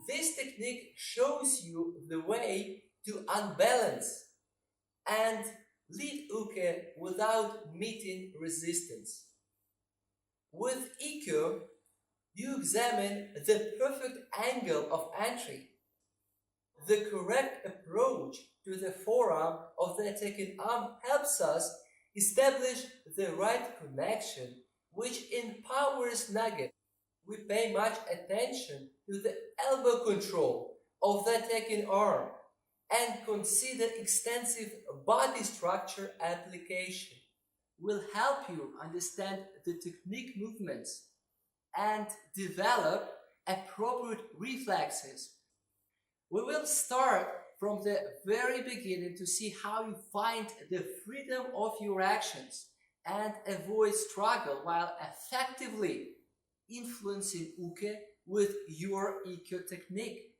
This technique shows you the way to unbalance and lead uke without meeting resistance. With Ikkyo, you examine the perfect angle of entry. The correct approach to the forearm of the attacking arm helps us establish the right connection, which empowers nugget. We pay much attention to the elbow control of the attacking arm and consider extensive body structure application. Will help you understand the technique movements and develop appropriate reflexes. We will start from the very beginning to see how you find the freedom of your actions and avoid struggle while effectively influencing uke with your Ikkyo technique.